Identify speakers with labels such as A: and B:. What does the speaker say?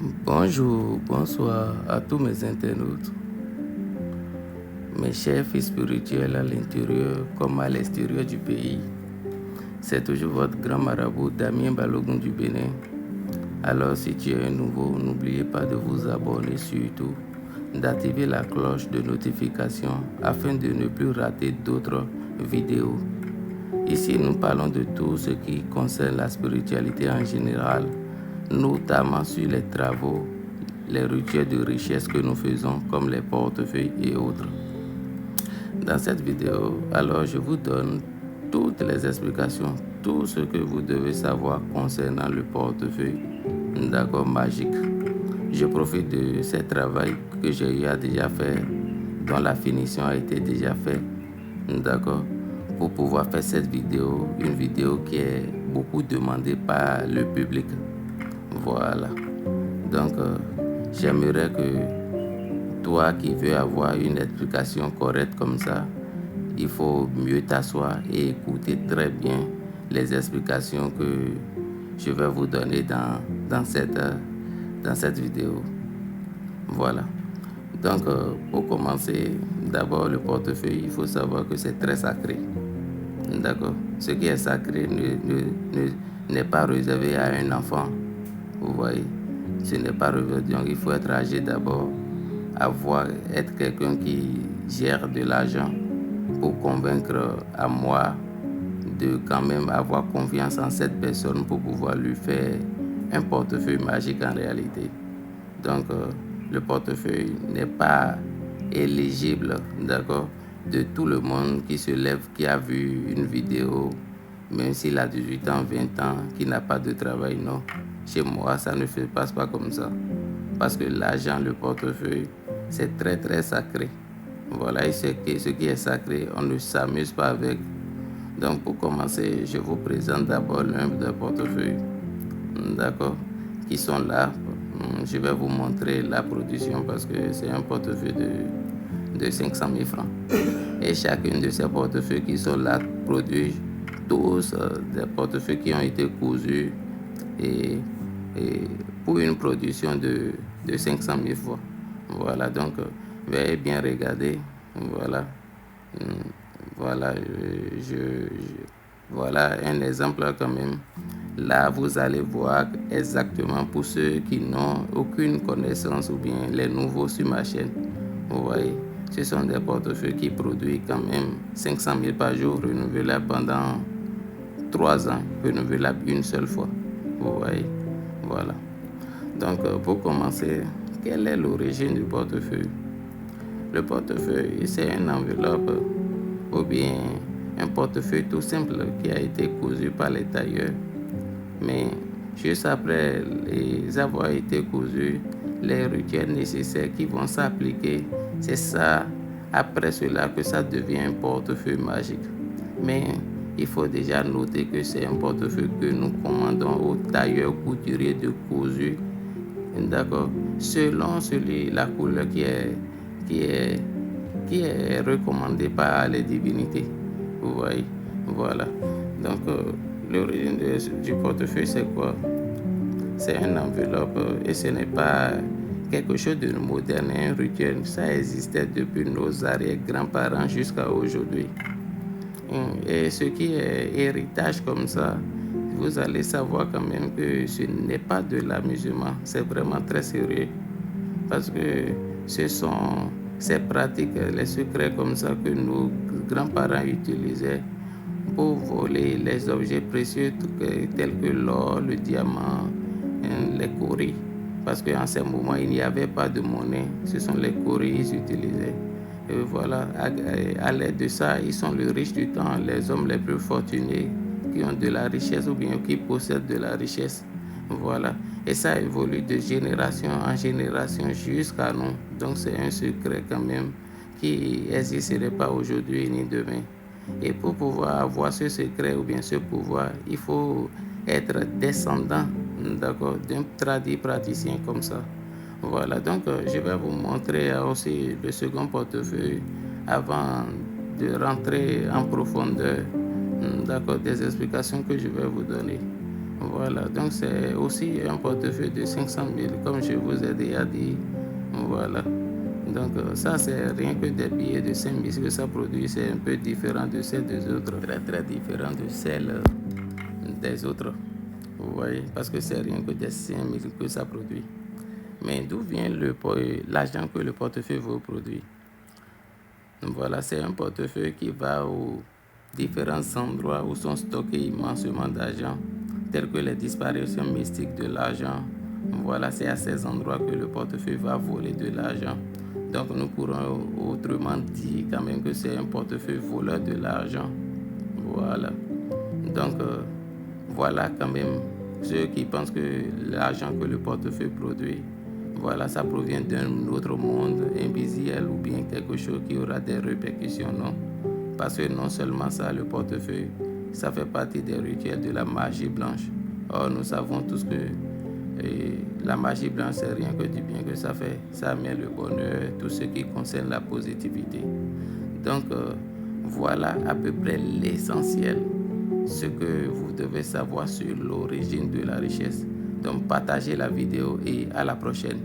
A: Bonjour, bonsoir à tous mes internautes, mes chers fils spirituels à l'intérieur comme à l'extérieur du pays. C'est toujours votre grand marabout Damien Balogun du Bénin. Alors si tu es un nouveau, n'oubliez pas de vous abonner surtout, d'activer la cloche de notification afin de ne plus rater d'autres vidéos. Ici, nous parlons de tout ce qui concerne la spiritualité en général, notamment sur les travaux, les rituels de richesse que nous faisons comme les portefeuilles et autres. Dans cette vidéo, alors je vous donne toutes les explications, tout ce que vous devez savoir concernant le portefeuille, d'accord, magique. Je profite de ce travail que j'ai eu à déjà faire, dont la finition a été déjà faite, d'accord, pour pouvoir faire cette vidéo, une vidéo qui est beaucoup demandée par le public. Voilà. Donc, j'aimerais que toi qui veux avoir une explication correcte comme ça, il faut mieux t'asseoir et écouter très bien les explications que je vais vous donner dans cette vidéo. Voilà. Donc, pour commencer, d'abord le portefeuille, il faut savoir que c'est très sacré. D'accord. Ce qui est sacré n'est pas réservé à un enfant. Vous voyez, ce n'est pas réservé. Donc, il faut être âgé d'abord, être quelqu'un qui gère de l'argent pour convaincre à moi de quand même avoir confiance en cette personne pour pouvoir lui faire un portefeuille magique en réalité. Donc, le portefeuille n'est pas éligible, d'accord, de tout le monde qui se lève, qui a vu une vidéo, même s'il a 18 ans, 20 ans, qui n'a pas de travail, non. Chez moi, ça ne se passe pas comme ça. Parce que l'argent, le portefeuille, c'est très très sacré. Voilà, et ce qui est sacré, on ne s'amuse pas avec. Donc, pour commencer, je vous présente d'abord l'un des portefeuilles, d'accord, qui sont là. Je vais vous montrer la production parce que c'est un portefeuille de 500 000 francs. Et chacune de ces portefeuilles qui sont là produit tous des portefeuilles qui ont été cousus et pour une production de 500 000 fois. Voilà, donc veuillez bien regarder. Voilà, voilà, voilà un exemple quand même. Là, vous allez voir exactement pour ceux qui n'ont aucune connaissance ou bien les nouveaux sur ma chaîne. Vous voyez, ce sont des portefeuilles qui produisent quand même 500 000 par jour, renouvelables pendant 3 ans, renouvelables une seule fois. Vous voyez, voilà. Donc, pour commencer, quelle est l'origine du portefeuille? Le portefeuille, c'est une enveloppe ou bien un portefeuille tout simple qui a été cousu par les tailleurs. Mais juste après les avoir été cousus, les rituels nécessaires qui vont s'appliquer, c'est ça, après cela, que ça devient un portefeuille magique. Mais il faut déjà noter que c'est un portefeuille que nous commandons au tailleur couturier de cousu, d'accord, selon la couleur qui est recommandée par les divinités. Vous voyez, voilà. Donc, l'origine du portefeuille, c'est quoi? C'est une enveloppe et ce n'est pas quelque chose de moderne, un rituel. Ça existait depuis nos arrière-grands-parents jusqu'à aujourd'hui. Et ce qui est héritage comme ça, vous allez savoir quand même que ce n'est pas de l'amusement. C'est vraiment très sérieux. Parce que ce sont ces pratiques, les secrets comme ça que nos grands-parents utilisaient pour voler les objets précieux tels que l'or, le diamant, les cauries. Parce qu'en ces moments, il n'y avait pas de monnaie. Ce sont les cauries qu'ils utilisaient. Et voilà, à l'aide de ça, ils sont les riches du temps, les hommes les plus fortunés qui ont de la richesse ou bien qui possèdent de la richesse. Voilà. Et ça évolue de génération en génération jusqu'à nous. Donc c'est un secret quand même qui n'existerait pas aujourd'hui ni demain. Et pour pouvoir avoir ce secret ou bien ce pouvoir, il faut être descendant, d'accord, d'un tradit praticien comme ça. Voilà, donc je vais vous montrer aussi le second portefeuille avant de rentrer en profondeur, d'accord, des explications que je vais vous donner. Voilà, donc c'est aussi un portefeuille de 500 000, comme je vous ai déjà dit. Voilà. Donc ça, c'est rien que des billets de 5 000. Ce que ça produit, c'est un peu différent de celles des autres. Très, très différent de celles des autres. Vous voyez, parce que c'est rien que des 5 000 que ça produit. Mais d'où vient l'argent que le portefeuille vous produit? Donc voilà, c'est un portefeuille qui va aux différents endroits où sont stockés immensément d'argent, tels que les disparitions mystiques de l'argent. Voilà, c'est à ces endroits que le portefeuille va voler de l'argent. Donc nous pourrons autrement dire quand même que c'est un portefeuille voleur de l'argent. Voilà. Donc voilà quand même ceux qui pensent que l'argent que le portefeuille produit, voilà, ça provient d'un autre monde invisible ou bien quelque chose qui aura des répercussions, non? Parce que non seulement ça, le portefeuille, ça fait partie des rituels de la magie blanche. Or, nous savons tous que la magie blanche, c'est rien que du bien que ça fait. Ça met le bonheur, tout ce qui concerne la positivité. Donc, voilà à peu près l'essentiel, ce que vous devez savoir sur l'origine de la richesse. Donc, partagez la vidéo et à la prochaine.